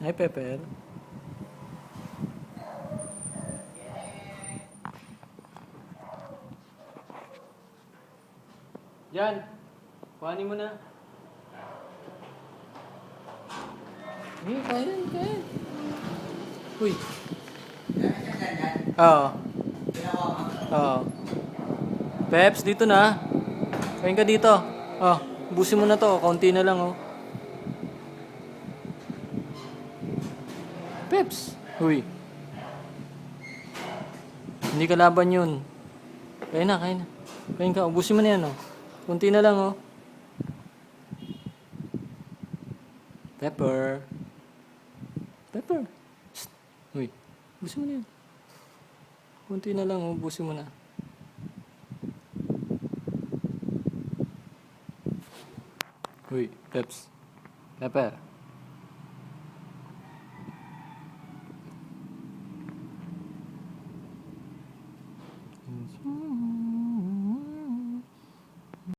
Hi, Pepper. Yan. Kuhanin mo na. Kain, kain. Uy. Oo. Oo. Peps, dito na. Kain ka dito. Oh, busin mo na to. Kaunti na lang, oh. Peps. Uy. Hindi ka laban yun. Kain na, kain na. Kain ka. Ubusin mo na yan, oh. Kaunti na lang, oh. Pepper. Pepper. Psst. Uy. Ubusin mo na yan. Kaunti na lang, oh. Ubusin mo na. Uy, Peps. Pepper.